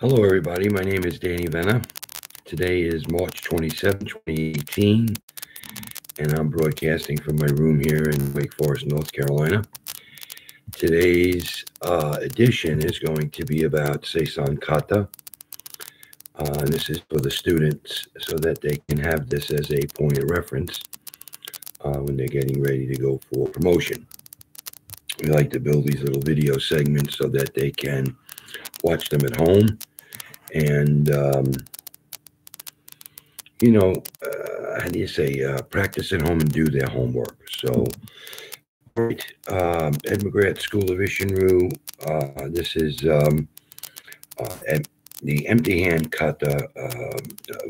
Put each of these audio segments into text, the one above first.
Hello, everybody. My name is Danny Venna. Today is March 27, 2018, and I'm broadcasting from my room here in Wake Forest, North Carolina. Today's edition is going to be about Seisan Kata. And this is for the students so that they can have this as a point of reference when they're getting ready to go for promotion. We like to build these little video segments so that they can watch them at home and how do you say, practice at home and do their homework. So, all right, Ed McGrath School of Ishinru. This is the Empty Hand Kata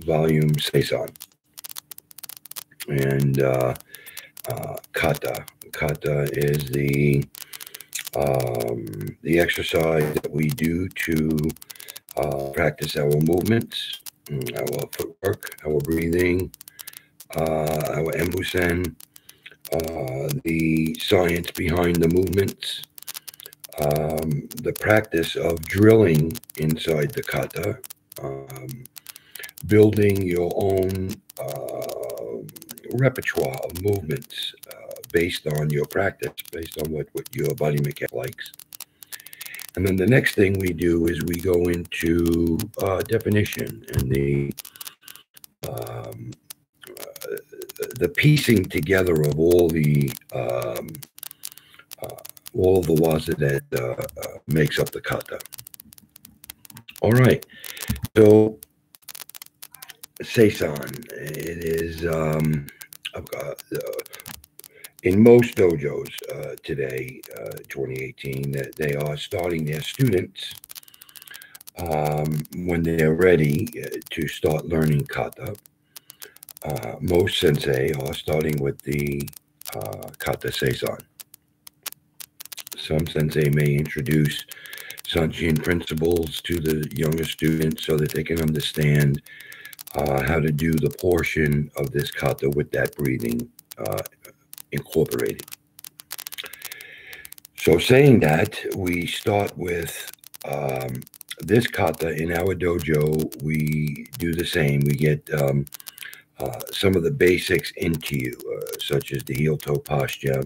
volume Seisan. And Kata. Kata is the exercise that we do to practice our movements, our footwork, our breathing, our embusen, the science behind the movements, the practice of drilling inside the kata, building your own repertoire of movements based on your practice, based on what your body mechanic likes. And then the next thing we do is we go into definition and the piecing together of all the laws that makes up the kata. All right, so Seisan, it is in most dojos today, 2018, that they are starting their students when they're ready to start learning kata. Most sensei are starting with the kata Seisan. Some sensei may introduce Sanshin principles to the younger students so that they can understand how to do the portion of this kata with that breathing incorporated. So saying that, we start with this kata in our dojo. We do the same. We get some of the basics into you, such as the heel-toe posture,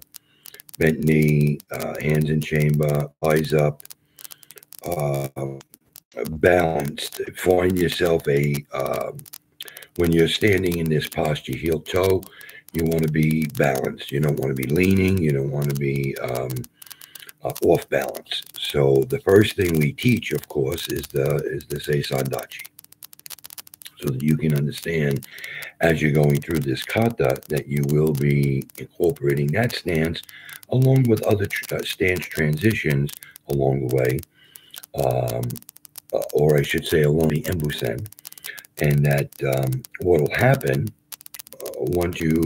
bent knee, hands in chamber, eyes up, balanced. Find yourself when you're standing in this posture, heel-toe, you want to be balanced. You don't want to be leaning. You don't want to be off balance. So the first thing we teach, of course, is the Seisan Dachi, so that you can understand as you're going through this kata that you will be incorporating that stance along with other stance transitions along the way, or I should say along the embusen, and that what will happen once you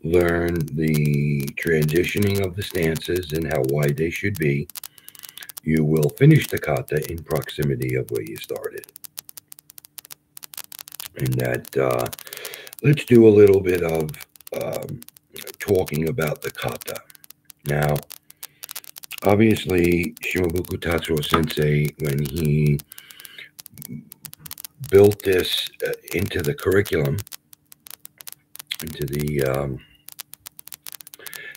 learn the transitioning of the stances and how wide they should be, you will finish the kata in proximity of where you started. And that, let's do a little bit of talking about the kata. Now, obviously, Shimabuku Tatsuo Sensei, when he built this into the curriculum, into the,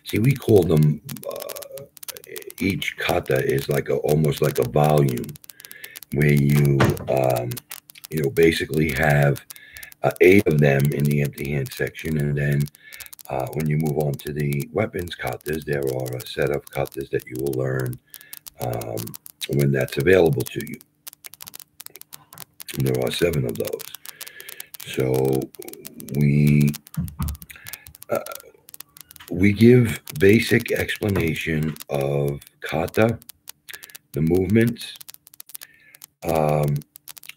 see, we call them, each kata is like almost like a volume where you basically have 8 of them in the empty hand section, and then when you move on to the weapons katas, there are a set of katas that you will learn when that's available to you. And there are 7 of those. So we give basic explanation of kata, the movements, the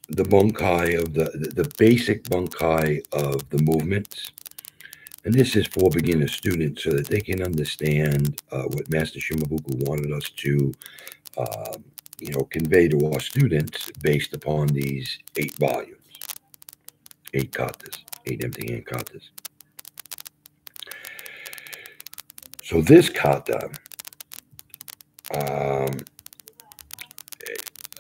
bunkai of the basic bunkai of the movements. And this is for beginner students so that they can understand what Master Shimabuku wanted us to, convey to our students based upon these 8 volumes, 8 katas, 8 empty hand katas. So this kata,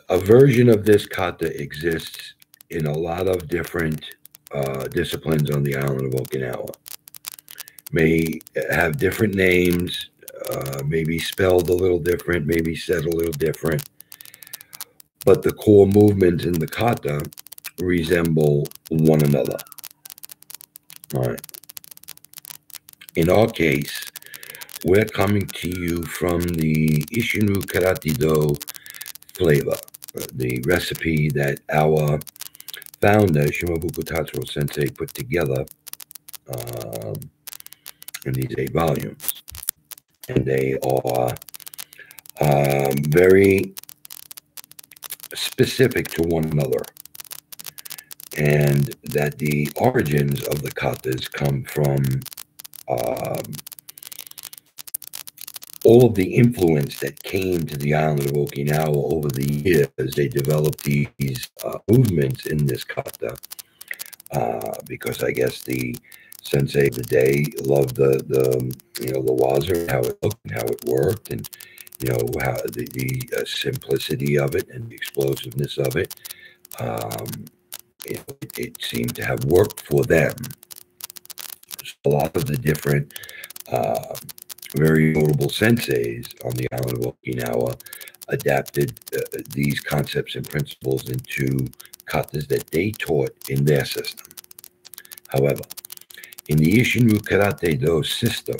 A version of this kata exists in a lot of different disciplines on the island of Okinawa. May have different names, maybe spelled a little different, maybe said a little different, but the core movements in the kata resemble one another. All right. In our case, we're coming to you from the Ishinru Karate Do flavor, the recipe that our founder, Shimabuku Tatsuro Sensei, put together in these 8 volumes. And they are very specific to one another. And that the origins of the katas come from all of the influence that came to the island of Okinawa over the years. They developed these movements in this kata because I guess the sensei of the day loved the waza, how it looked and how it worked, and how the simplicity of it and the explosiveness of it. It seemed to have worked for them. A lot of the different very notable senseis on the island of Okinawa adapted these concepts and principles into katas that they taught in their system. However, in the Ishinru Karate Do system,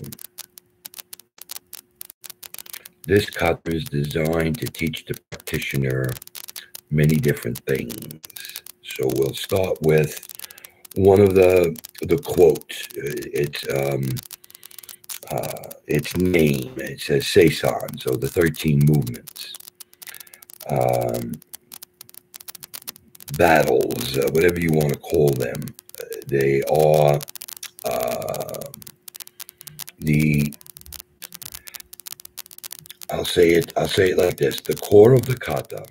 this kata is designed to teach the practitioner many different things. So we'll start with one of the quotes. Its name. It says Seisan, so the 13 movements, battles, whatever you want to call them. They are I'll say it like this: the core of the kata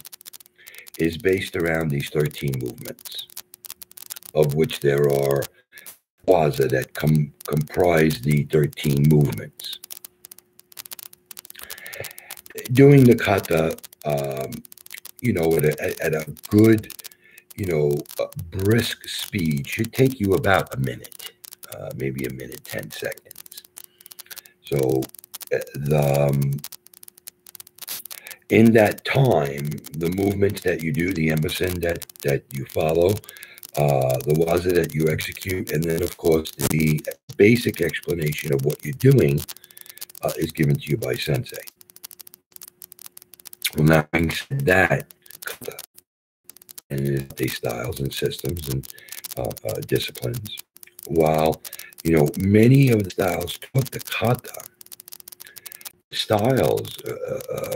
is based around these 13 movements, of which there are waza that comprise the 13 movements. Doing the kata, at a good, brisk speed should take you about a minute, maybe a minute, 10 seconds. So in that time, the movements that you do, the emerson that you follow, the waza that you execute, and then, of course, the basic explanation of what you're doing is given to you by sensei. Well, now, having said that, and the styles and systems and disciplines, while, many of the styles taught the kata, styles,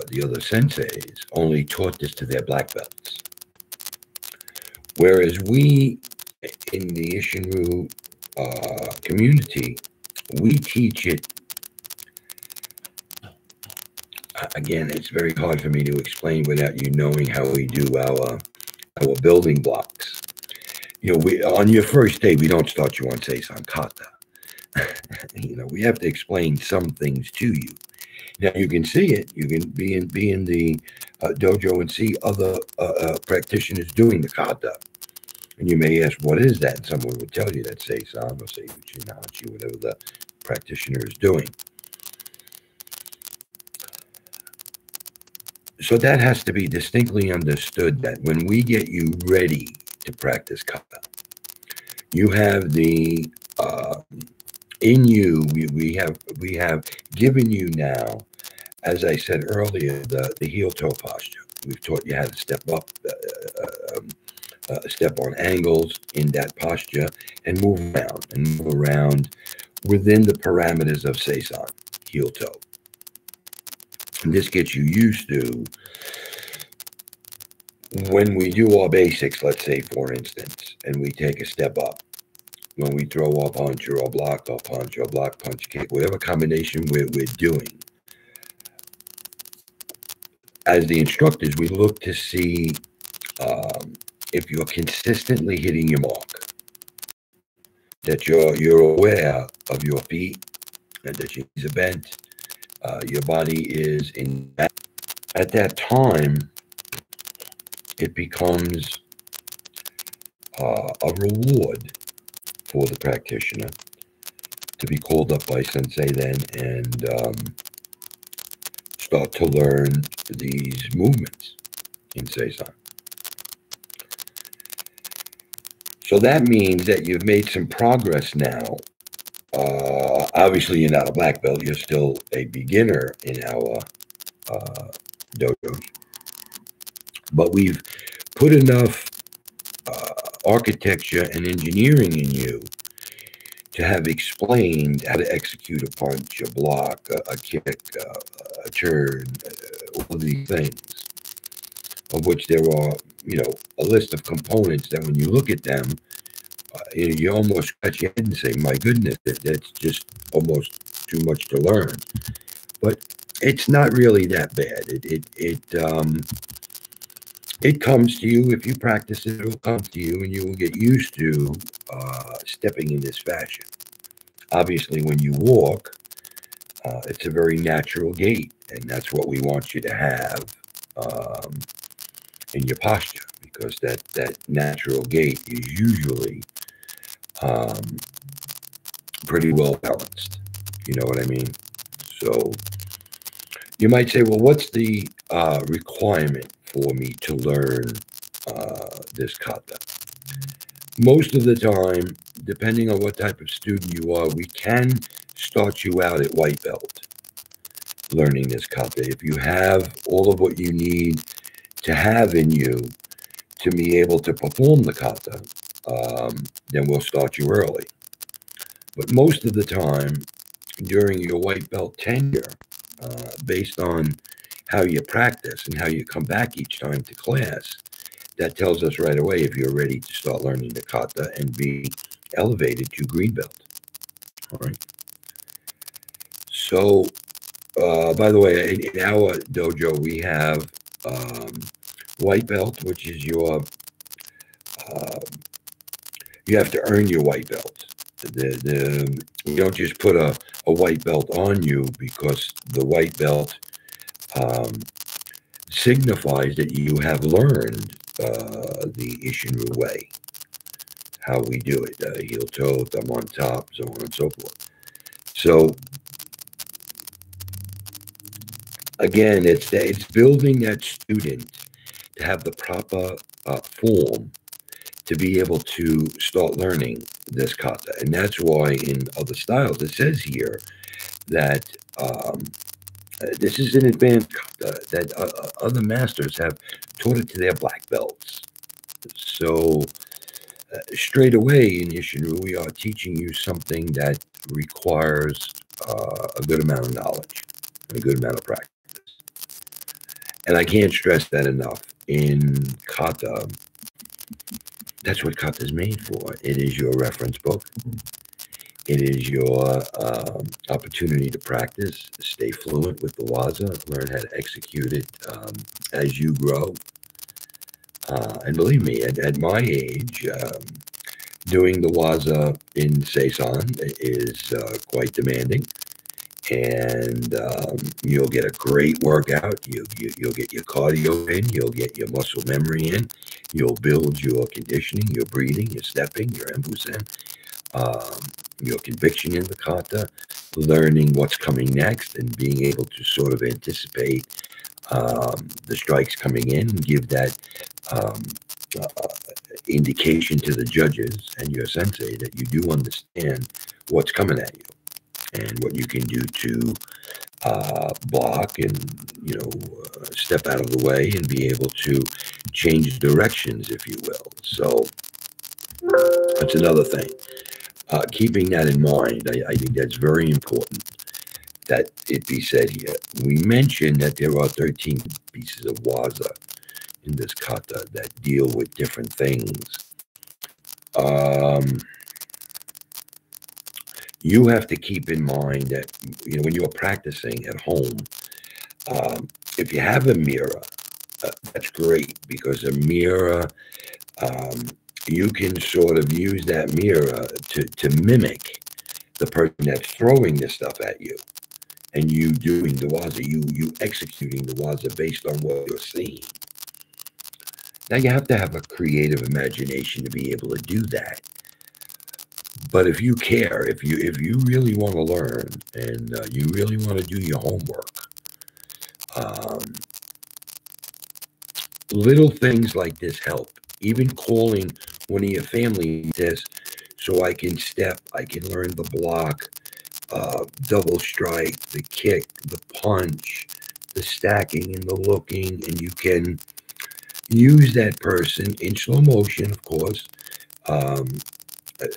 the other senseis, only taught this to their black belts. Whereas we, in the Ishinru community, we teach it. Again, it's very hard for me to explain without you knowing how we do our building blocks. On your first day, we don't start you on Seisan Kata. We have to explain some things to you. Now, you can see it. You can be in the dojo and see other practitioners doing the kata. And you may ask, what is that? And someone will tell you that Seisan or Seiuchi, Nachi, whatever the practitioner is doing. So that has to be distinctly understood, that when we get you ready to practice kata, you have the in you, we have given you now, as I said earlier, the heel toe posture. We've taught you how to step up, step on angles in that posture, and move around within the parameters of Seisan, heel toe. And this gets you used to when we do our basics, let's say, for instance, and we take a step up. When we throw our punch or our block punch kick, whatever combination we're doing, as the instructors, we look to see if you're consistently hitting your mark, that you're aware of your feet, and that your knees are bent, your body is in. At that time, it becomes a reward for the practitioner to be called up by sensei then and start to learn these movements in Seisan. So that means that you've made some progress now. Obviously, you're not a black belt. You're still a beginner in our dojos. But we've put enough architecture and engineering in you to have explained how to execute a punch, a block, a kick, a turn, all of these things, of which there are, a list of components that when you look at them, you almost scratch your head and say, my goodness, that's just almost too much to learn. But it's not really that bad. It comes to you. If you practice it, it'll come to you, and you will get used to stepping in this fashion. Obviously, when you walk, it's a very natural gait, and that's what we want you to have in your posture, because that natural gait is usually pretty well balanced. You know what I mean? So you might say, well, what's the requirement for me to learn this kata? Most of the time, depending on what type of student you are, we can start you out at white belt learning this kata. If you have all of what you need to have in you to be able to perform the kata, then we'll start you early. But most of the time, during your white belt tenure, based on how you practice and how you come back each time to class, that tells us right away if you're ready to start learning the kata and be elevated to green belt. All right. So, by the way, in our dojo, we have white belt, which is your, you have to earn your white belt. You don't just put a white belt on you, because the white belt signifies that you have learned the Ishinru way, how we do it, heel toe, thumb on top, so on and so forth. So again, it's building that student to have the proper form to be able to start learning this kata. And that's why in other styles it says here that this is an advanced kata, that other masters have taught it to their black belts. So straight away in Ishinru, we are teaching you something that requires a good amount of knowledge and a good amount of practice. And I can't stress that enough. In kata, that's what kata is made for. It is your reference book. It is your opportunity to practice, stay fluent with the waza, learn how to execute it as you grow. And believe me, at my age, doing the waza in Seisan is quite demanding. And you'll get a great workout. You'll get your cardio in. You'll get your muscle memory in. You'll build your conditioning, your breathing, your stepping, your embusen, your conviction in the kata, learning what's coming next, and being able to sort of anticipate the strikes coming in and give that indication to the judges and your sensei that you do understand what's coming at you and what you can do to block and, step out of the way and be able to change directions, if you will. So that's another thing. Keeping that in mind, I think that's very important that it be said here. We mentioned that there are 13 pieces of waza in this kata that deal with different things. You have to keep in mind that, when you're practicing at home, if you have a mirror, that's great, because a mirror, you can sort of use that mirror to mimic the person that's throwing this stuff at you, and you doing the waza, you executing the waza based on what you're seeing. Now, you have to have a creative imagination to be able to do that. But if you care, if you really want to learn and you really want to do your homework, um, little things like this help. Even calling one of your family says, so I can step, I can learn the block, double strike, the kick, the punch, the stacking and the looking, and you can use that person in slow motion, of course, um,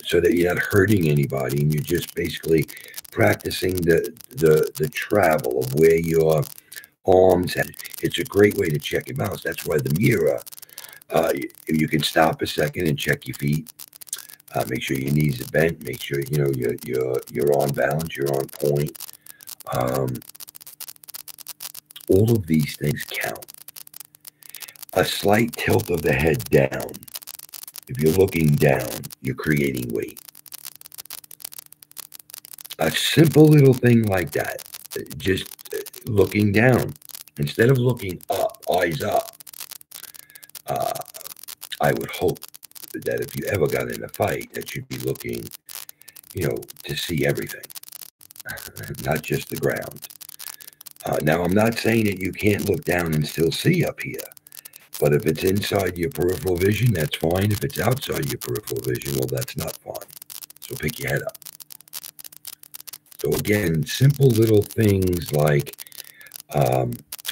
so that you're not hurting anybody, and you're just basically practicing the travel of where your arms. It's a great way to check your balance. That's why the mirror. You can stop a second and check your feet. Make sure your knees are bent. Make sure you know you're on balance. You're on point. Um, all of these things count. A slight tilt of the head down. If you're looking down, you're creating weight. A simple little thing like that, just looking down instead of looking up, eyes up. Uh, I would hope that if you ever got in a fight, that you'd be looking, to see everything, not just the ground. Now, I'm not saying that you can't look down and still see up here, but if it's inside your peripheral vision, that's fine. If it's outside your peripheral vision, well, that's not fine. So pick your head up. So again, simple little things like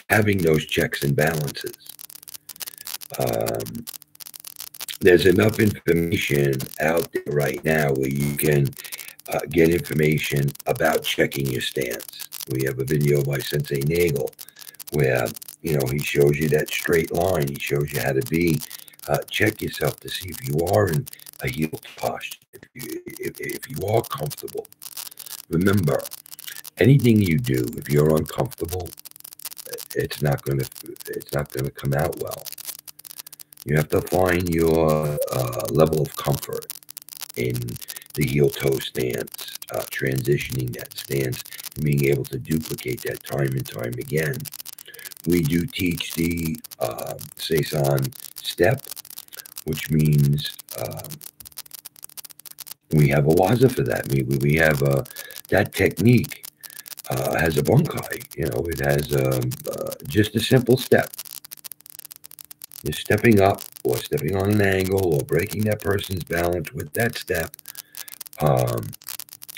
having those checks and balances. There's enough information out there right now where you can get information about checking your stance. We have a video by Sensei Nagel where, he shows you that straight line. He shows you how to check yourself to see if you are in a heel posture, if you are comfortable. Remember, anything you do, if you're uncomfortable, it's not going to come out well. You have to find your level of comfort in the heel-toe stance, transitioning that stance, and being able to duplicate that time and time again. We do teach the Seisan step, which means we have a waza for that. We have that technique has a bunkai. It has just a simple step. You're stepping up or stepping on an angle or breaking that person's balance with that step.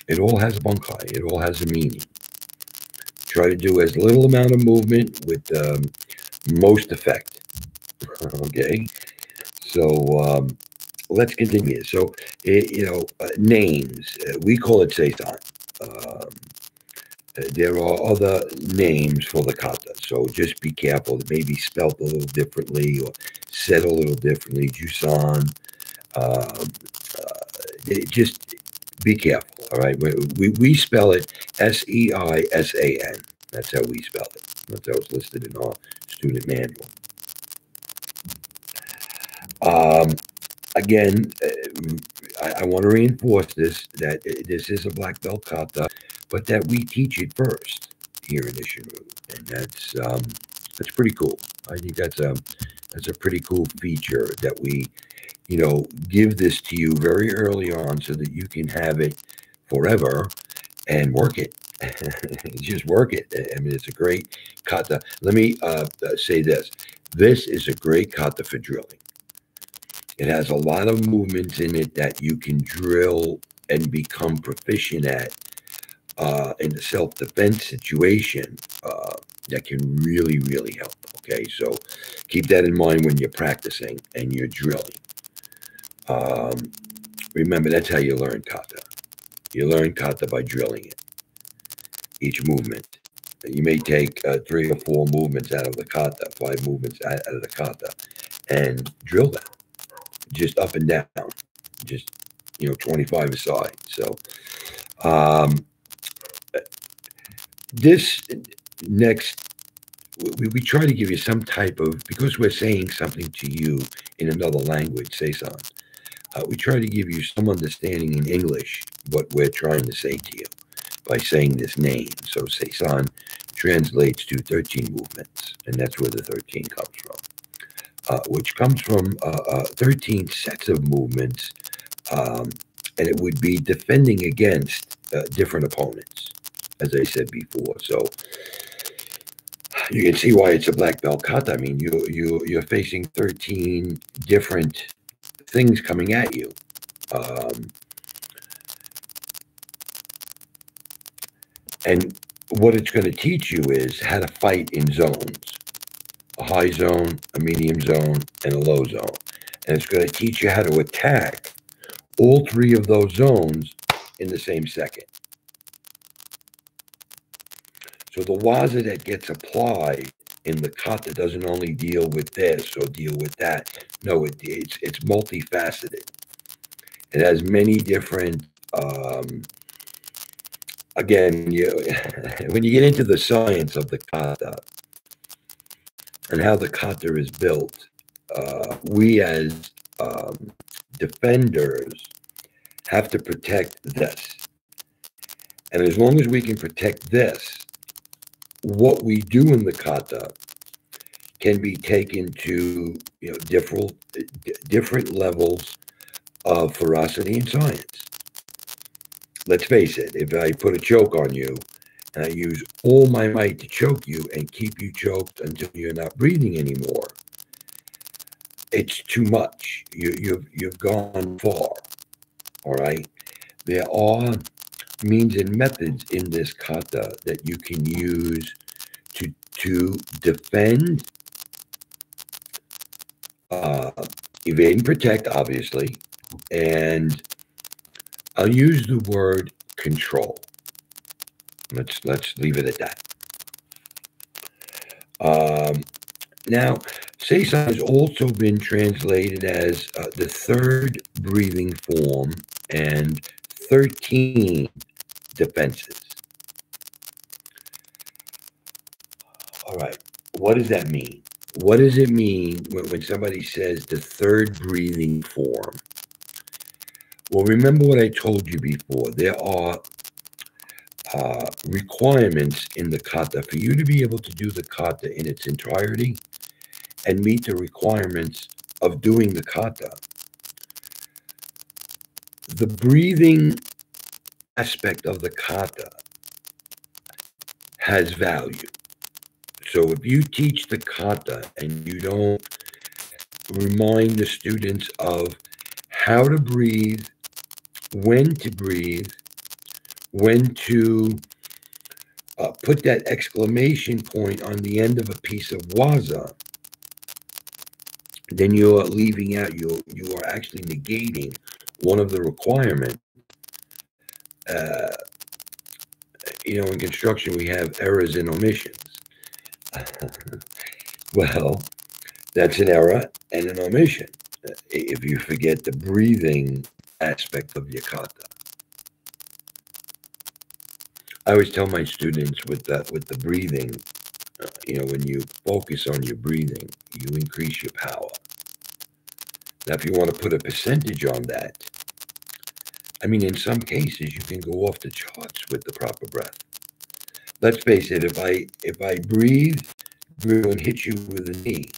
It all has a bunkai. It all has a meaning. Try to do as little amount of movement with most effect. Okay? So let's continue. So, names. We call it Seisan. There are other names for the kata, so just be careful. It may be spelt a little differently or said a little differently. Jusan. Just be careful, all right? We spell it Seisan. That's how we spell it. That's how it's listed in our student manual. Again, I want to reinforce this, that this is a black belt kata, but that we teach it first here in Ishinru, and that's pretty cool. I think that's a pretty cool feature that we, give this to you very early on so that you can have it forever and work it. Just work it. I mean, it's a great kata. Let me say this. This is a great kata for drilling. It has a lot of movements in it that you can drill and become proficient at in the self-defense situation that can really, really help. Okay, so keep that in mind when you're practicing and you're drilling. Remember, that's how you learn kata. You learn kata by drilling it. Each movement. You may take 3 or 4 movements out of the kata, 5 movements out of the kata, and drill them. Just up and down, just 25 aside. So this next, we try to give you some type of, because we're saying something to you in another language, Seisan, we try to give you some understanding in English what we're trying to say to you by saying this name. So Seisan translates to 13 movements, and that's where the 13 comes from. which comes from 13 sets of movements, and it would be defending against different opponents, as I said before. So you can see why it's a black belt kata. I mean, you're facing 13 different things coming at you. And what it's going to teach you is how to fight in zones: a high zone, a medium zone, and a low zone. And it's going to teach you how to attack all three of those zones in the same second. So the waza that gets applied in the kata doesn't only deal with this or deal with that. No, it's multifaceted. It has many different. Again, when you get into the science of the kata and how the kata is built, we as defenders have to protect this. And as long as we can protect this, what we do in the kata can be taken to different levels of ferocity and science. Let's face it, if I put a choke on you and I use all my might to choke you and keep you choked until you're not breathing anymore, it's too much. You've gone far. All right. There are means and methods in this kata that you can use to defend, evade and protect, obviously, and I'll use the word control. Let's leave it at that. Now, Seisan has also been translated as the third breathing form and 13 defenses. All right, what does that mean? What does it mean when somebody says the third breathing form? Well, remember what I told you before. There are requirements in the kata for you to be able to do the kata in its entirety and meet the requirements of doing the kata. The breathing aspect of the kata has value. So if you teach the kata and you don't remind the students of how to breathe, when to put that exclamation point on the end of a piece of waza, then you're leaving out, you are actually negating one of the requirements. In construction, we have errors and omissions. Well, that's an error and an omission if you forget the breathing aspect of your kata. I always tell my students with the breathing, when you focus on your breathing, you increase your power. Now, if you want to put a percentage on that, I mean, in some cases, you can go off the charts with the proper breath. Let's face it, if I breathe and hit you with a knee,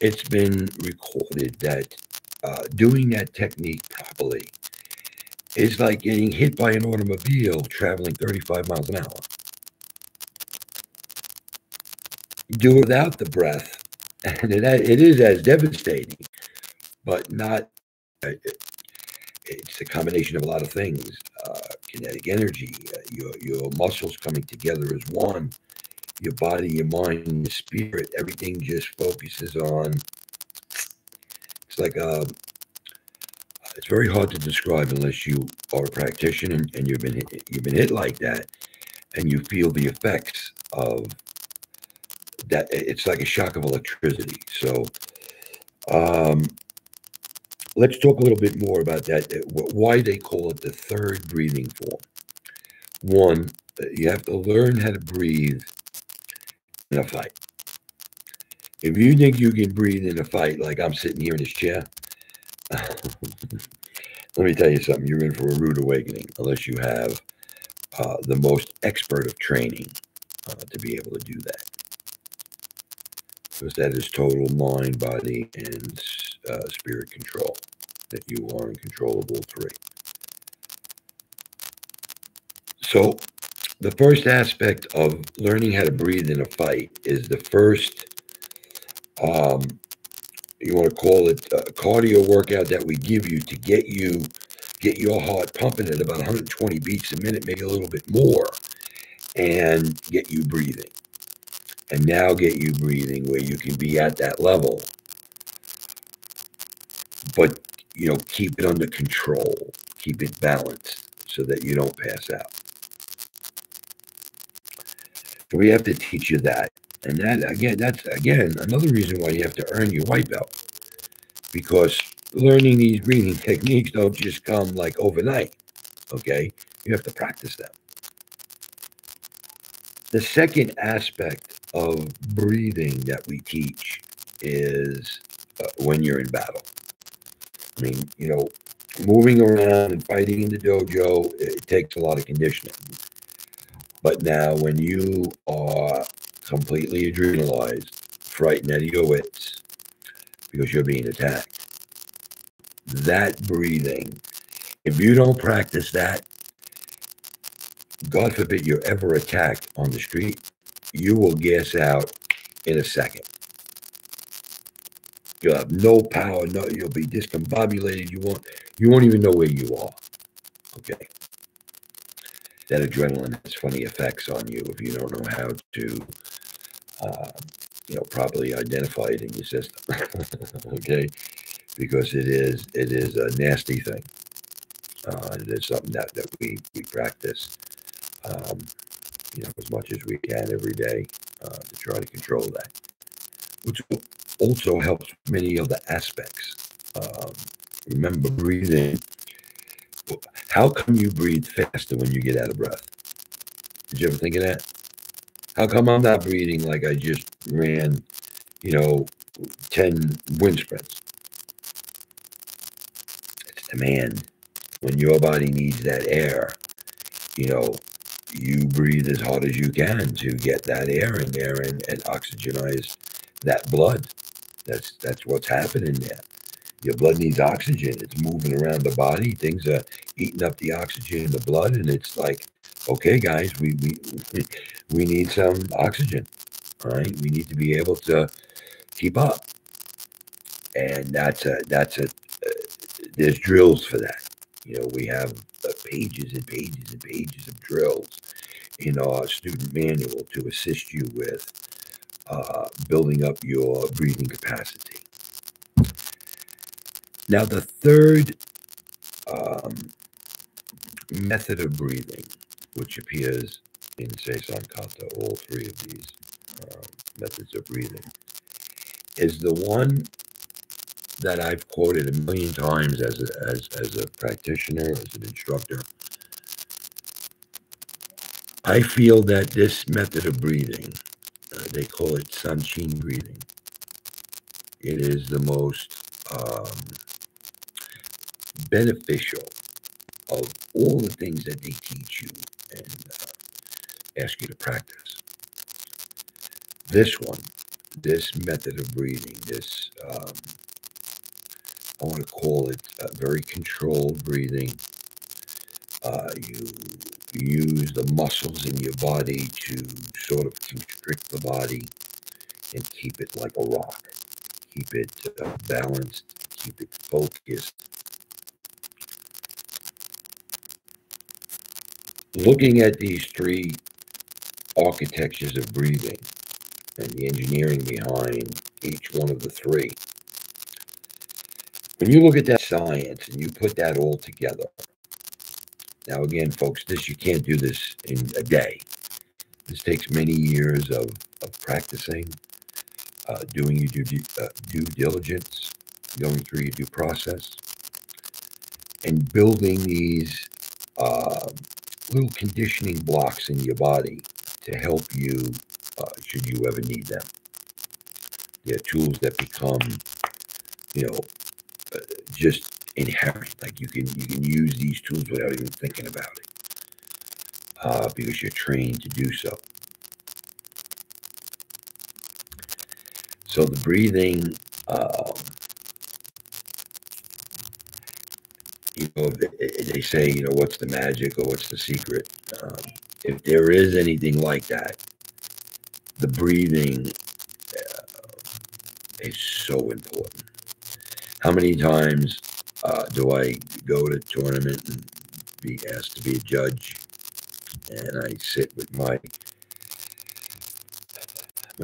it's been recorded that doing that technique properly is like getting hit by an automobile traveling 35 miles an hour. Do it without the breath, and it is as devastating, but not. It's a combination of a lot of things: kinetic energy, your muscles coming together as one, your body, your mind, your spirit. Everything just focuses on. It's like it's very hard to describe unless you are a practitioner and you've been hit like that, and you feel the effects of that. It's like a shock of electricity. So let's talk a little bit more about that, why they call it the third breathing form. One, you have to learn how to breathe in a fight. If you think you can breathe in a fight like I'm sitting here in this chair, let me tell you something, you're in for a rude awakening unless you have the most expert of training to be able to do that. because that is total mind, body, and spirit control, that you are in control of all three. So the first aspect of learning how to breathe in a fight is the first, you want to call it a cardio workout that we give you to get your heart pumping at about 120 beats a minute, maybe a little bit more, and get you breathing. And now get you breathing where you can be at that level, but keep it under control, keep it balanced so that you don't pass out. So we have to teach you that. And that's another reason why you have to earn your white belt, because learning these breathing techniques don't just come like overnight, okay? You have to practice them. The second aspect of breathing that we teach is when you're in battle. I mean, moving around and fighting in the dojo, it takes a lot of conditioning. But now when you are completely adrenalized, frightened out of your wits because you're being attacked, that breathing, if you don't practice that, God forbid you're ever attacked on the street, you will gas out in a second. You'll have no power, you'll be discombobulated, you won't even know where you are. Okay. That adrenaline has funny effects on you if you don't know how to properly identify it in your system. Okay, because it is a nasty thing. It is something that we practice as much as we can every day to try to control that, which also helps many other aspects. Remember, breathing. How come you breathe faster when you get out of breath? Did you ever think of that? How come I'm not breathing like I just ran, 10 wind sprints? It's demand. When your body needs that air, you breathe as hard as you can to get that air in there and oxygenize that blood. That's what's happening there. Your blood needs oxygen. It's moving around the body. Things are eating up the oxygen in the blood, and it's like, okay, guys, we need some oxygen. All right, we need to be able to keep up, and there's drills for that. We have pages and pages and pages of drills in our student manual to assist you with building up your breathing capacity. Now, the third method of breathing, which appears in Seisan Kata, all three of these methods of breathing, is the one that I've quoted a million times as a practitioner, as an instructor. I feel that this method of breathing, they call it Sanchin breathing. It is the most beneficial of all the things that they teach you and ask you to practice. This method of breathing, I want to call it very controlled breathing. You use the muscles in your body to sort of constrict the body and keep it like a rock. Keep it balanced, keep it focused. Looking at these three architectures of breathing and the engineering behind each one of the three, when you look at that science and you put that all together, now again, folks, you can't do this in a day. This takes many years of practicing, doing your due diligence, going through your due process, and building these little conditioning blocks in your body to help you should you ever need them. They're tools that become, just inherent. Like you can use these tools without even thinking about it, because you're trained to do so. So the breathing, they say, what's the magic or what's the secret? If there is anything like that, the breathing is so important. How many times do I go to a tournament and be asked to be a judge, and I sit with my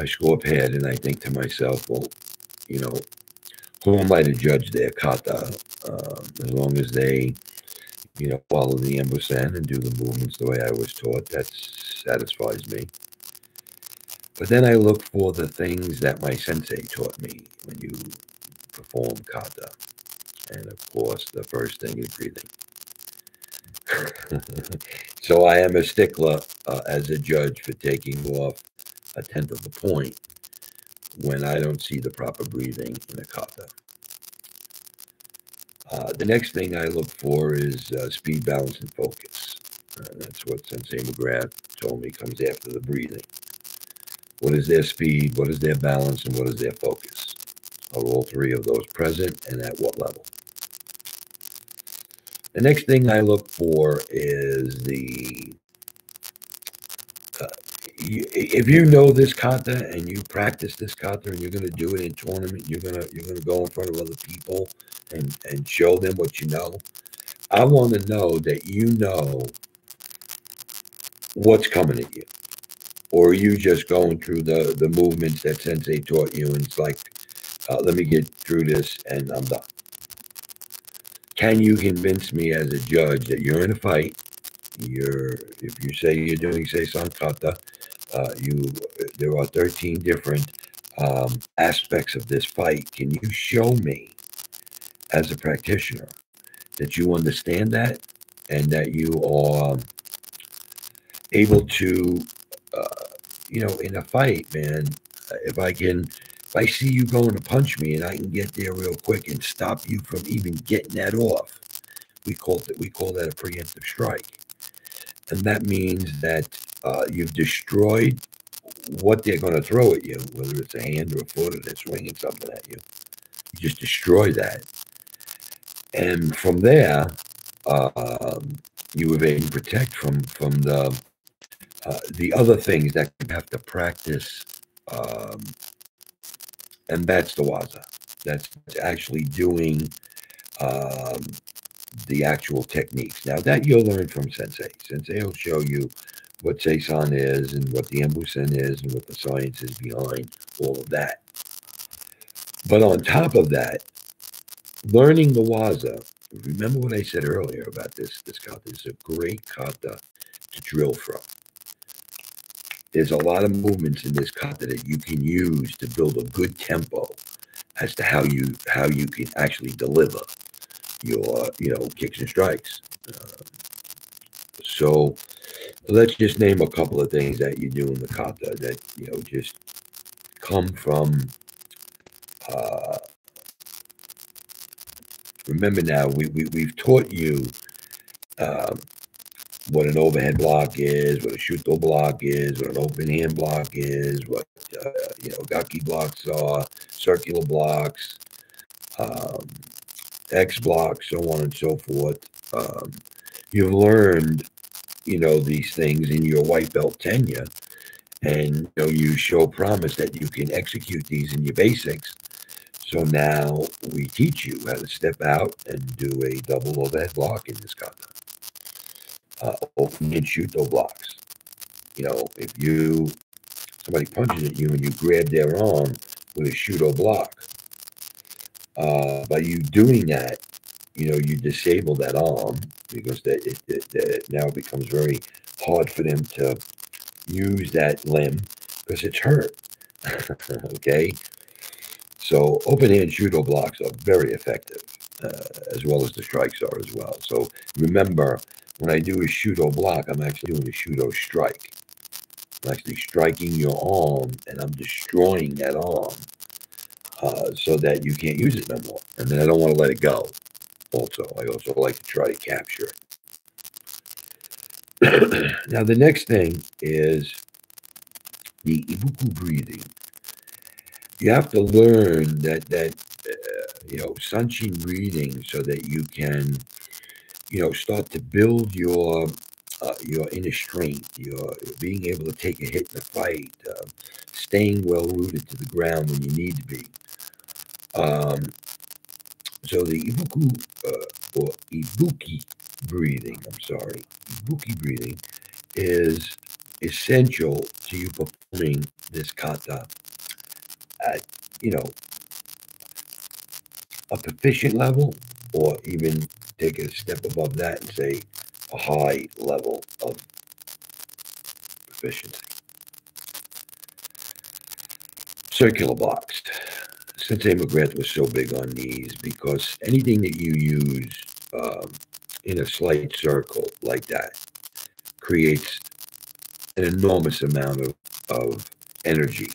score pad and I think to myself, well, who am I to judge their kata? As long as they, follow the EMSOI and do the movements the way I was taught, that satisfies me. But then I look for the things that my sensei taught me when you perform kata. And of course, the first thing is breathing. So I am a stickler as a judge for taking off a tenth of a point when I don't see the proper breathing in a kata. The next thing I look for is speed, balance, and focus. That's what Sensei McGrath told me comes after the breathing. What is their speed, what is their balance, and what is their focus? Are all three of those present, and at what level? The next thing I look for is if you know this kata and you practice this kata and you're going to do it in tournament, you're going to go in front of other people and show them what you know. I want to know that you know what's coming at you, or are you just going through the movements that Sensei taught you, and it's like, let me get through this and I'm done. Can you convince me as a judge that you're in a fight? If you say you're doing Seisan Kata, there are 13 different aspects of this fight. Can you show me, as a practitioner, that you understand that and that you are able to, in a fight, man, if I see you going to punch me and I can get there real quick and stop you from even getting that off, we call that a preemptive strike. And that means that you've destroyed what they're going to throw at you, whether it's a hand or a foot or they're swinging something at you. You just destroy that. And from there, you evade and protect from the other things that you have to practice. And that's the waza. That's actually doing the actual techniques. Now, that you'll learn from Sensei. Sensei will show you what Seisan is and what the Embusen is and what the science is behind all of that. But on top of that, learning the waza, remember what I said earlier about this kata. It's a great kata to drill from. There's a lot of movements in this kata that you can use to build a good tempo as to how you can actually deliver your kicks and strikes. So let's just name a couple of things that you do in the kata that just come from. Remember now, we've taught you what an overhead block is, what a shuto block is, what an open hand block is, what gaki blocks are, circular blocks, X blocks, so on and so forth. You've learned these things in your white belt tenure, and you show promise that you can execute these in your basics. So now we teach you how to step out and do a double overhead block in this kata. Open and shuto blocks. If somebody punches at you and you grab their arm with a shuto block, by you doing that, you disable that arm because it now becomes very hard for them to use that limb because it's hurt. Okay? So open hand shuto blocks are very effective, as well as the strikes are as well. So remember, when I do a shuto block, I'm actually doing a shuto strike. I'm actually striking your arm, and I'm destroying that arm so that you can't use it no more. And then I don't want to let it go. Also, I also like to try to capture it. Now, the next thing is the ibuku breathing. You have to learn that sunshin breathing so that you can start to build your inner strength, your being able to take a hit in a fight, staying well rooted to the ground when you need to be. Um, so the or ibuki breathing, I'm sorry, ibuki breathing is essential to you performing this kata at, you know, a proficient level, or even take it a step above that and say a high level of proficiency. Circular blocks. Sensei McGrath was so big on these because anything that you use in a slight circle like that creates an enormous amount of energy.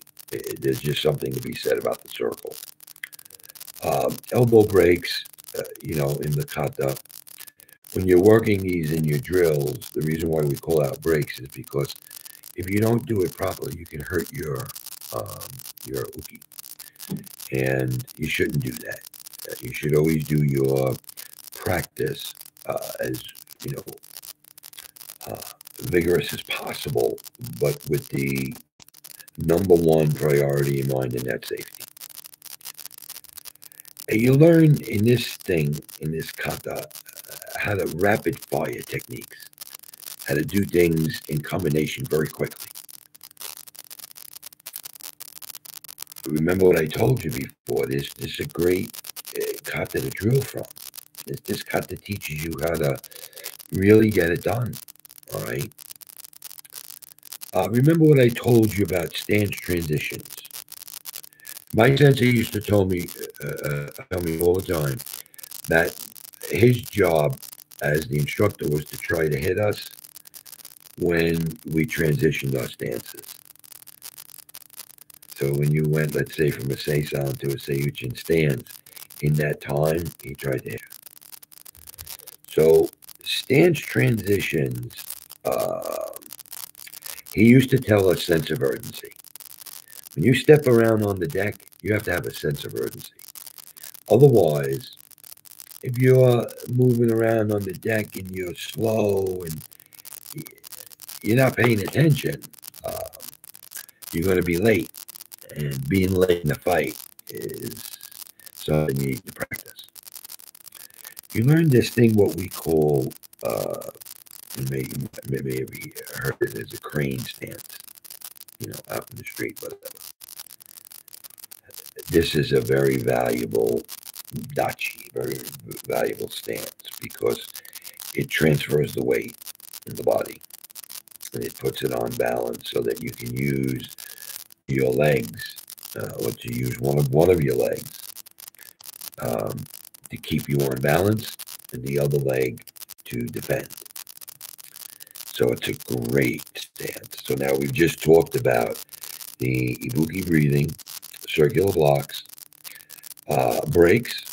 There's just something to be said about the circle. Elbow breaks, in the kata. When you're working these in your drills, the reason why we call out breaks is because if you don't do it properly, you can hurt your uki, and you shouldn't do that. You should always do your practice as you know uh, vigorous as possible, but with the number one priority in mind, and that's safety. And you learn in this kata, how to rapid fire techniques, how to do things in combination very quickly. Remember what I told you before. This is a great kata to drill from. This kata teaches you how to really get it done. All right. Remember what I told you about stance transitions. My sensei used to tell me all the time that his job as the instructor was to try to hit us when we transitioned our stances. So when you went, let's say, from a Seisan to a Seiyuchin stance, in that time, he tried to hit you. So stance transitions, he used to tell us sense of urgency. When you step around on the deck, you have to have a sense of urgency. Otherwise, if you're moving around on the deck and you're slow and you're not paying attention, you're going to be late. And being late in a fight is something you need to practice. You learn this thing, what we call, maybe have heard it as a crane stance, out in the street, whatever. This is a very valuable dachi, very valuable stance, because it transfers the weight in the body and it puts it on balance so that you can use your legs, or to use one of your legs to keep you on balance, and the other leg to defend. So it's a great stance. So now we've just talked about the ibuki breathing, circular blocks, breaks,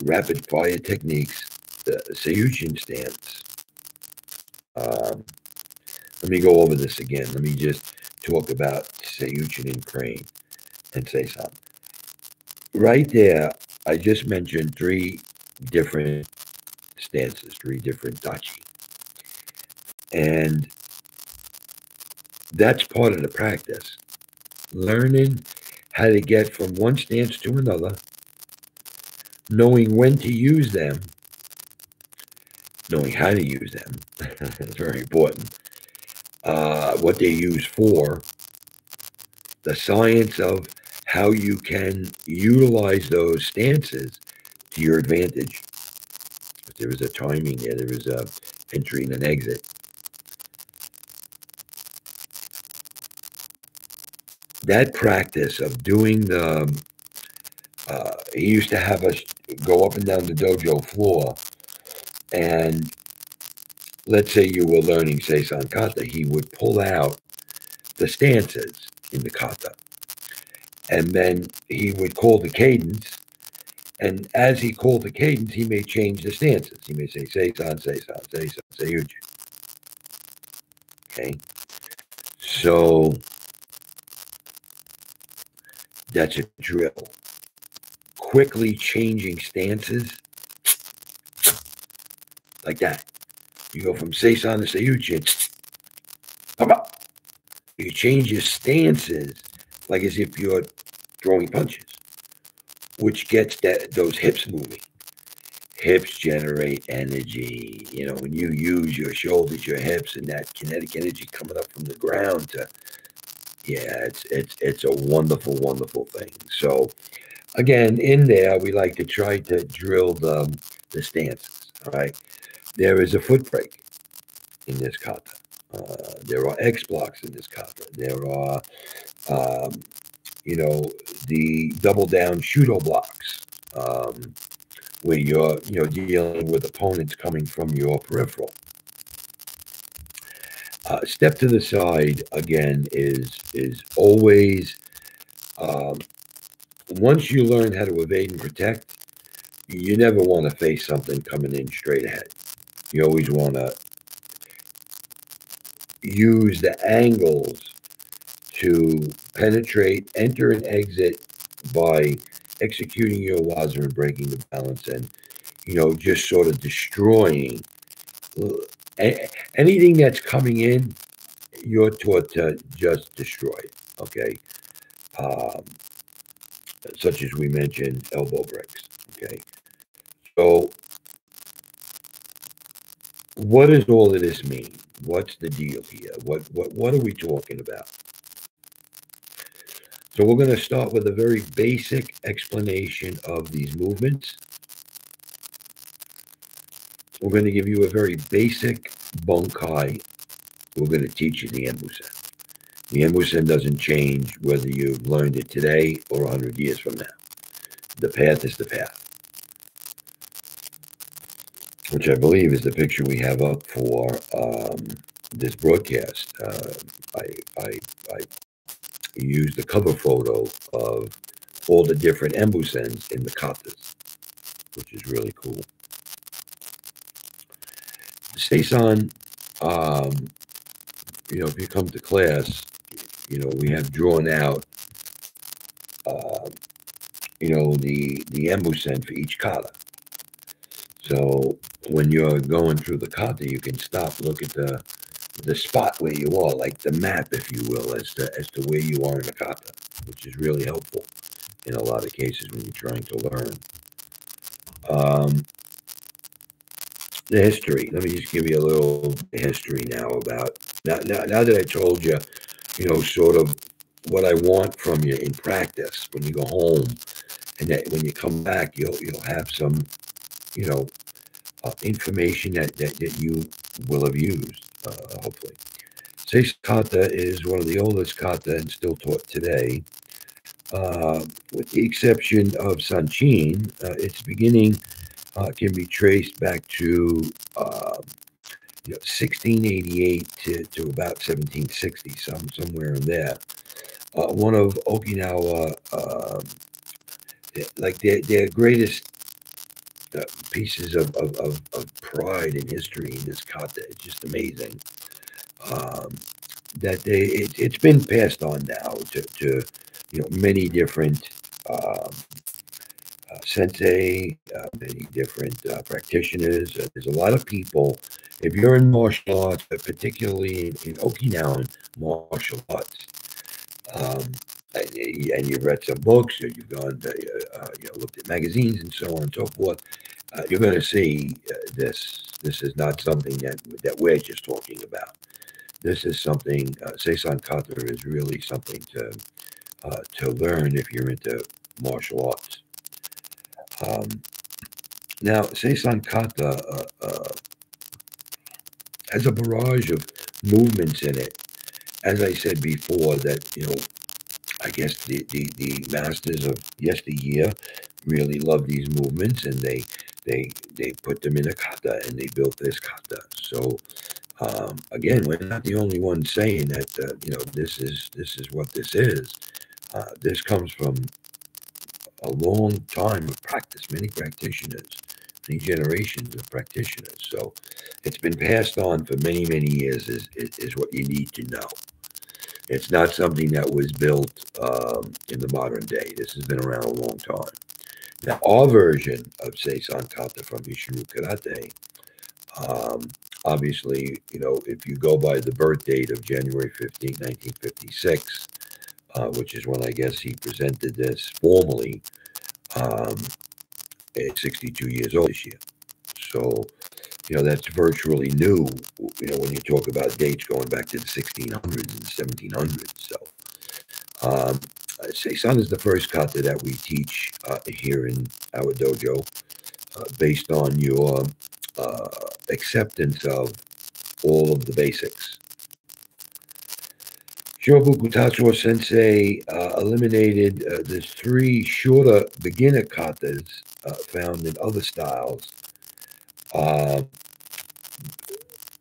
rapid fire techniques, the Seiyuchin stance. Let me go over this again. Let me just talk about Seiyuchin and crane and Seisan. Right there, I just mentioned 3 different stances, 3 different dachi. And that's part of the practice. Learning how to get from one stance to another, knowing when to use them, knowing how to use them. It's very important. What they're used for, the science of how you can utilize those stances to your advantage. If there is a timing there is a entry and an exit. That practice of doing he used to have us go up and down the dojo floor, and let's say you were learning Seisan Kata, he would pull out the stances in the kata, and then he would call the cadence, and as he called the cadence, he may change the stances. He may say Seisan, Seisan, Seisan, Seiyuchin. Okay? So That's a drill. Quickly changing stances, like that. You go from Seisan to Seiyuchin. You change your stances like as if you're throwing punches, which gets those hips moving. Hips generate energy. You know, when you use your shoulders, your hips, and that kinetic energy coming up from the ground to, yeah, it's a wonderful, wonderful thing. So again, in there, we like to try to drill the stances. All right. There is a foot break in this kata. There are X blocks in this kata. There are, the double down shudo blocks, where you're, dealing with opponents coming from your peripheral. Step to the side, again, is always, once you learn how to evade and protect, you never want to face something coming in straight ahead. You always want to use the angles to penetrate, enter, and exit by executing your waza and breaking the balance, and just sort of destroying anything that's coming in. You're taught to just destroy it. Okay, such as we mentioned, elbow breaks. Okay, so what does all of this mean? What's the deal here? What are we talking about? So we're going to start with a very basic explanation of these movements. We're going to give you a very basic bunkai. We're going to teach you the embusen. The embusen doesn't change whether you've learned it today or 100 years from now. The path is the path, which I believe is the picture we have up for this broadcast. I used the cover photo of all the different embusens in the katas, which is really cool. The Seisan, if you come to class, we have drawn out, the embusen for each kata. So when you're going through the kata, you can stop, look at the spot where you are, like the map, if you will, as to where you are in the kata, which is really helpful in a lot of cases when you're trying to learn. The history. Let me just give you a little history now about now that I told you, sort of what I want from you in practice when you go home, and that when you come back, you'll have some, information that you will have used, hopefully. Seisan Kata is one of the oldest kata and still taught today. With the exception of Sanchin, its beginning can be traced back to 1688 to about 1760, somewhere in there. One of Okinawa, like their greatest pieces of pride and history in this kata. It's just amazing that it's been passed on now to many different sensei, many different practitioners. There's a lot of people. If you're in martial arts, but particularly in Okinawan martial arts, and you've read some books, or you've gone to, looked at magazines and so on and so forth, you're going to see this. This is not something that we're just talking about. This is something. Seisan Kata is really something to learn if you're into martial arts. Now, Seisan Kata has a barrage of movements in it. As I said before, that I guess the masters of yesteryear really love these movements, and they put them in a kata, and they built this kata. So again, we're not the only ones saying that this is what this is. This comes from a long time of practice, many practitioners, many generations of practitioners. So it's been passed on for many, many years is what you need to know. It's not something that was built in the modern day. This has been around a long time. Now, our version of Seisan Kata from Ishiru Karate, um, obviously, if you go by the birth date of January 15th, 1956, which is when I guess he presented this formally, um, at 62 years old this year. So, that's virtually new, when you talk about dates going back to the 1600s and 1700s. So, um, Seisan is the first kata that we teach here in our dojo, based on your uh, acceptance of all of the basics. Shobuku Tatsuo Sensei eliminated the three shorter beginner katas found in other styles. Uh,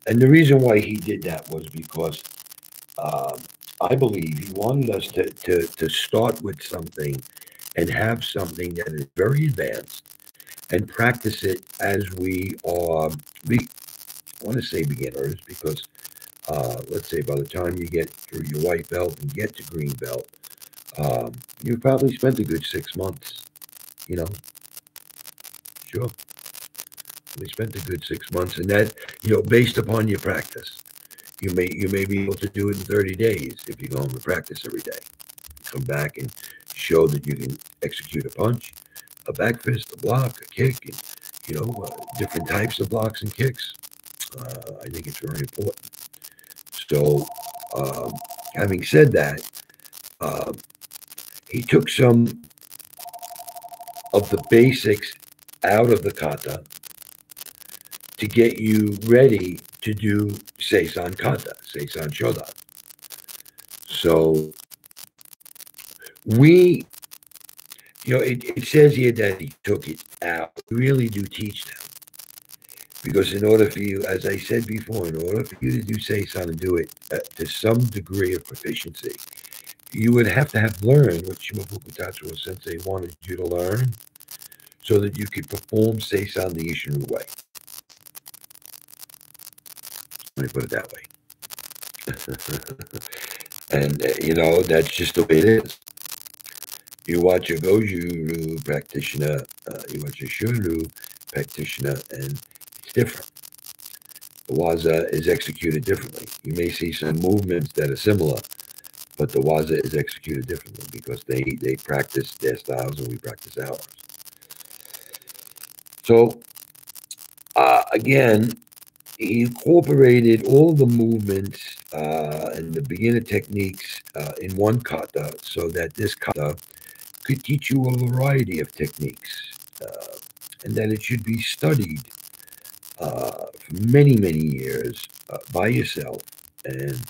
and the reason why he did that was because um, I believe he wanted us to start with something and have something that is very advanced and practice it as we are, I want to say beginners, because let's say by the time you get through your white belt and get to green belt, you probably spent a good 6 months, you know, sure. We spent a good 6 months, and that, based upon your practice, you may be able to do it in 30 days if you go home and practice every day. Come back and show that you can execute a punch, a back fist, a block, a kick, and different types of blocks and kicks. I think it's very important. So, um, having said that, um, he took some of the basics out of the kata to get you ready to do Seisan Kata, Seisan Shodan. So we, it says here that he took it out. We really do teach them. Because in order for you, as I said before, in order for you to do Seisan and do it to some degree of proficiency, you would have to have learned what Shimabuku Tatsuo Sensei wanted you to learn so that you could perform Seisan the Ishinru way. Let me put it that way. And, that's just the way it is. You watch a Goju practitioner, you watch a Shunru practitioner, and it's different. The waza is executed differently. You may see some movements that are similar, but the waza is executed differently because they practice their styles and we practice ours. So, again, he incorporated all the movements and the beginner techniques in one kata so that this kata could teach you a variety of techniques and that it should be studied for many, many years by yourself and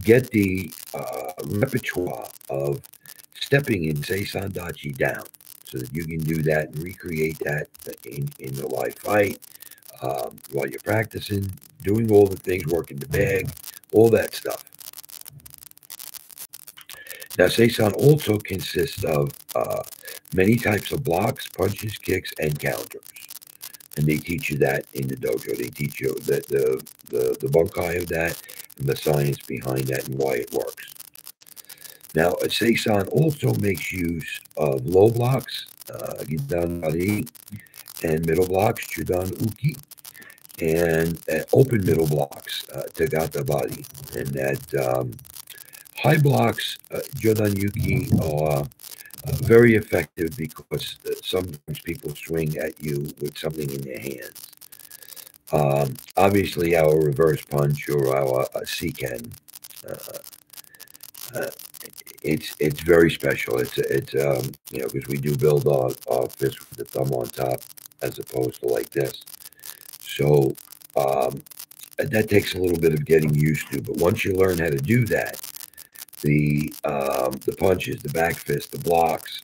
get the repertoire of stepping in Seisan Dachi down so that you can do that and recreate that in the live fight while you're practicing, doing all the things, working the bag, all that stuff. Now, Seisan also consists of many types of blocks, punches, kicks, and counters. And they teach you that in the dojo. They teach you the bunkai of that and the science behind that and why it works. Now, Seisan also makes use of low blocks, Gidan Bari, and middle blocks, Chudan Uki, and open middle blocks, Tagata Bari. And that high blocks, Jodan Yuki, are very effective because sometimes people swing at you with something in their hands. Obviously, our reverse punch or our Seiken, it's very special. It's because we do build our fist with the thumb on top as opposed to like this. So that takes a little bit of getting used to. But once you learn how to do that, the punches, the back fist, the blocks,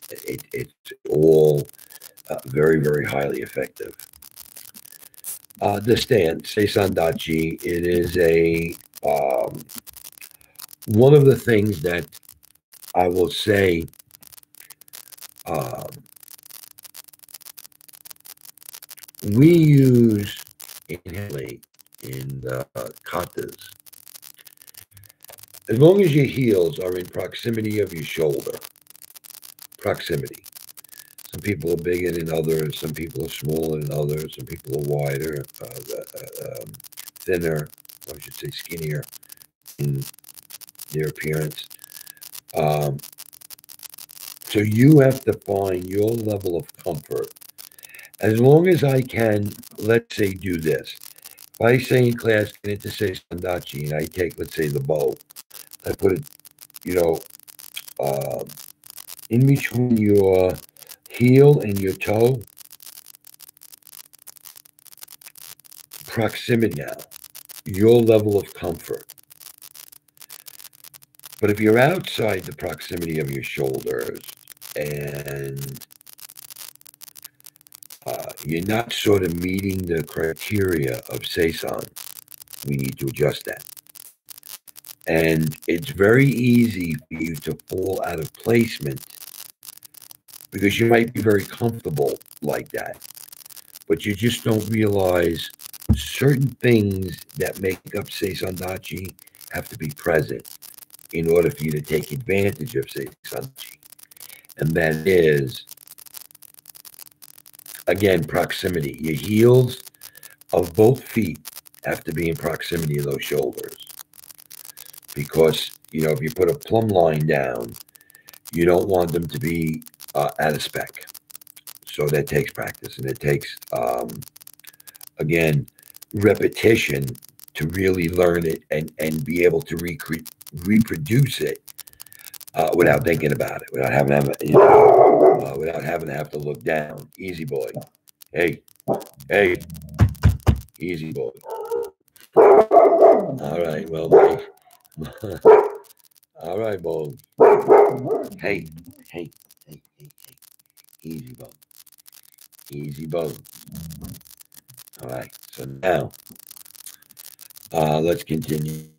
it's all very, very highly effective. The stance, Seisan Dachi, it is one of the things that I will say we use inhalate in the katas as long as your heels are in proximity of your shoulder, proximity. Some people are bigger than others. Some people are smaller than others. Some people are wider, thinner, I should say skinnier in their appearance. Um, so you have to find your level of comfort. As long as I can, let's say, do this. If I say in class, get into Seisan.1, and I take, let's say, the bow, I put it, you know, uh, in between your heel and your toe, proximity now, your level of comfort. But if you're outside the proximity of your shoulders and you're not sort of meeting the criteria of Seisan, we need to adjust that. And it's very easy for you to fall out of placement because you might be very comfortable like that, but you just don't realize certain things that make up Seisan have to be present in order for you to take advantage of Seisan. And that is, again, proximity. Your heels of both feet have to be in proximity of those shoulders. Because, if you put a plumb line down, you don't want them to be out of spec. So that takes practice, and it takes, again, repetition to really learn it and be able to reproduce it without thinking about it, without without having to have to look down. Easy boy. Hey, easy boy. All right, well, Mike. All right, boy. Hey. Easy boy. Easy boy. All right, so now let's continue.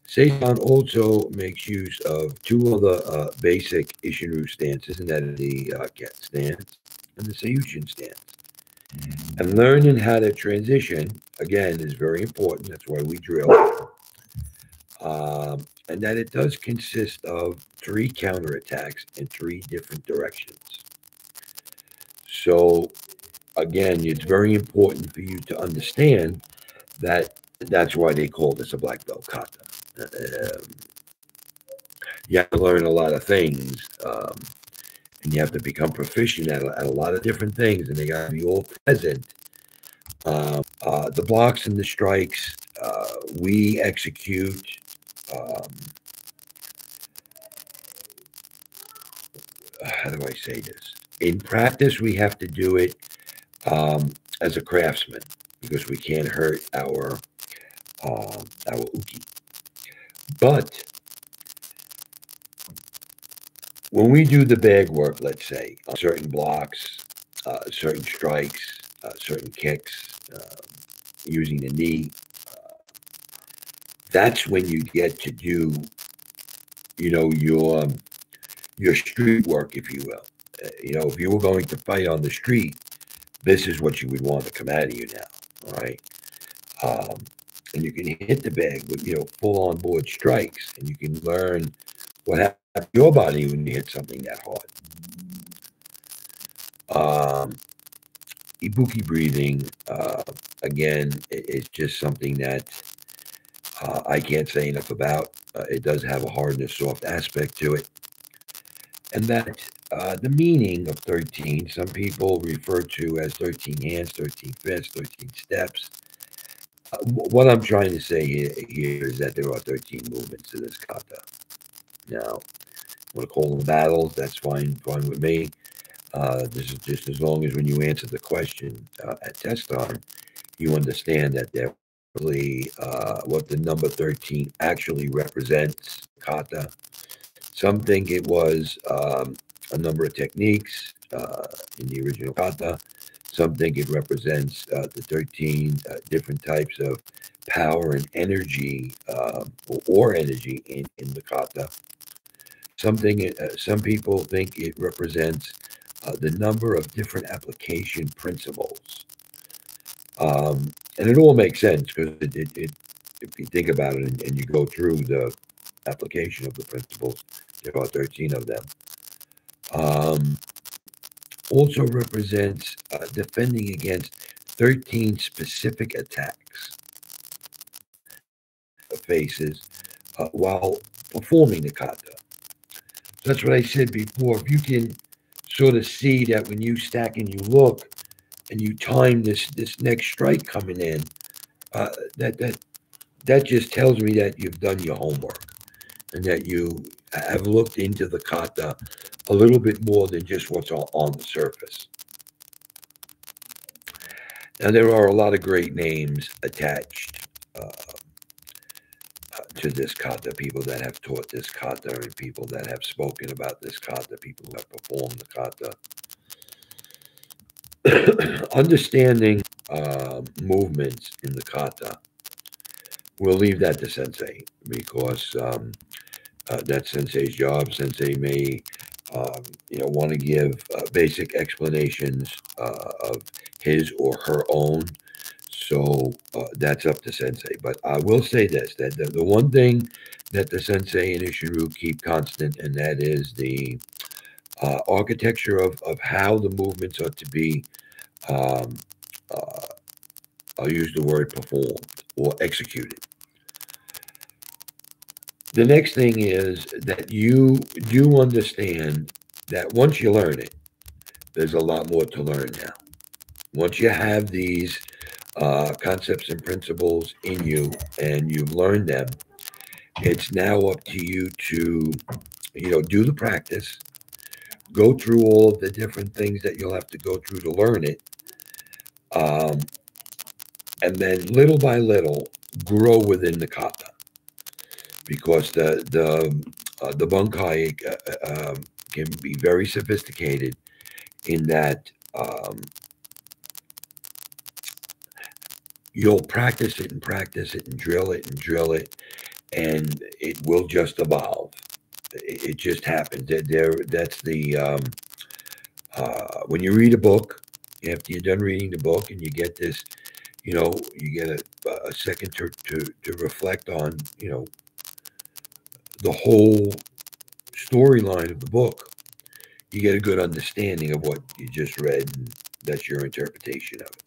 Seisan also makes use of two other basic Ishinru stances, and that is the Ket stance and the Seiyushin stance. And learning how to transition, again, is very important. That's why we drill. And that it does consist of 3 counterattacks in 3 different directions. So, again, it's very important for you to understand that that's why they call this a black belt kata. You have to learn a lot of things, and you have to become proficient at a lot of different things, and they got to be all present. The blocks and the strikes, we execute. How do I say this? In practice, we have to do it as a craftsman because we can't hurt our uki. But when we do the bag work, let's say, on certain blocks, certain strikes, certain kicks, using the knee, that's when you get to do, your street work, if you will. If you were going to fight on the street, this is what you would want to come out of you now, all right? And you can hit the bag with, full on board strikes, and you can learn what happens to your body when you hit something that hard. Ibuki breathing, again, is just something that I can't say enough about. It does have a hard and a soft aspect to it. And that the meaning of 13, some people refer to as 13 hands, 13 fists, 13 steps. What I'm trying to say here is that there are 13 movements to this kata. Now, I want to call them battles. That's fine with me. This is just as long as when you answer the question at test time, you understand that they're really what the number 13 actually represents, kata. Some think it was a number of techniques in the original kata. Some think it represents the 13 different types of power and energy or energy in the kata. Some people think it represents the number of different application principles. And it all makes sense because if you think about it and you go through the application of the principles, there are 13 of them. Also represents defending against 13 specific attacks faces while performing the kata. So that's what I said before. If you can sort of see that when you stack and you look and you time this next strike coming in, that just tells me that you've done your homework and that you have looked into the kata a little bit more than just what's on the surface. Now, there are a lot of great names attached to this kata, people that have taught this kata and people that have spoken about this kata, people who have performed the kata. Understanding movements in the kata, we'll leave that to sensei because that's sensei's job. Sensei may want to give basic explanations of his or her own. So that's up to sensei. But I will say this, that the one thing that the sensei and Ishinru keep constant, and that is the architecture of how the movements are to be, I'll use the word performed or executed. The next thing is that you do understand that once you learn it, there's a lot more to learn now. Once you have these concepts and principles in you and you've learned them, it's now up to you to, do the practice, go through all of the different things that you'll have to go through to learn it, and then little by little grow within the kata. Because the bunkai can be very sophisticated in that you'll practice it and drill it, and it will just evolve. It just happens. That's the when you read a book, after you're done reading the book and you get this, you get a second to reflect on, the whole storyline of the book, you get a good understanding of what you just read, and that's your interpretation of it.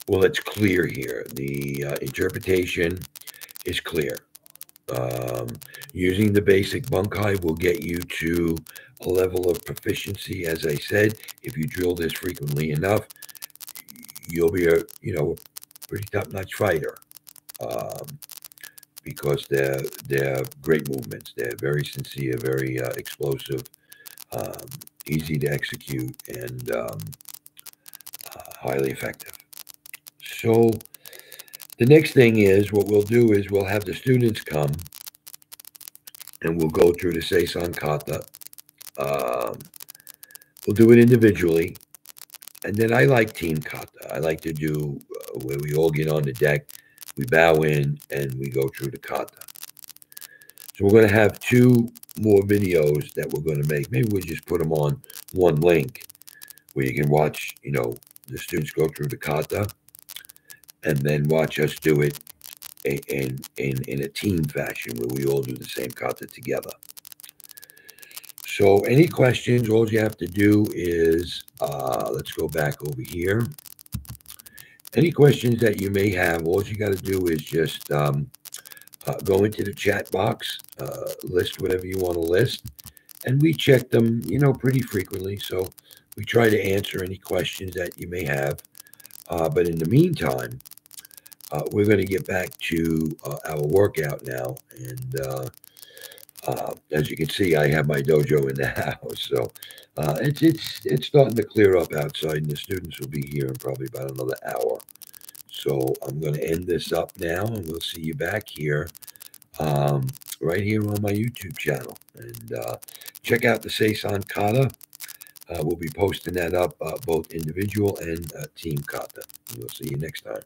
Well, it's clear here. The interpretation is clear. Using the basic bunkai will get you to a level of proficiency. As I said, if you drill this frequently enough, you'll be a pretty top-notch fighter. Because they're great movements. They're very sincere, very explosive, easy to execute, and highly effective. So the next thing is, what we'll do is we'll have the students come and we'll go through the Seisan Kata. We'll do it individually. And then I like team kata. I like to do where we all get on the deck, we bow in, and we go through the kata. So we're going to have 2 more videos that we're going to make. Maybe we'll just put them on one link where you can watch, the students go through the kata and then watch us do it in a team fashion where we all do the same kata together. So any questions, all you have to do is, let's go back over here. Any questions that you may have, all you got to do is just go into the chat box, list whatever you want to list, and we check them, pretty frequently. So we try to answer any questions that you may have. But in the meantime, we're going to get back to our workout now. And as you can see, I have my dojo in the house. So it's starting to clear up outside, and the students will be here in probably about another hour. So I'm going to end this up now, and we'll see you back here, right here on my YouTube channel. And check out the Seisan Kata. We'll be posting that up, both individual and team kata. We'll see you next time.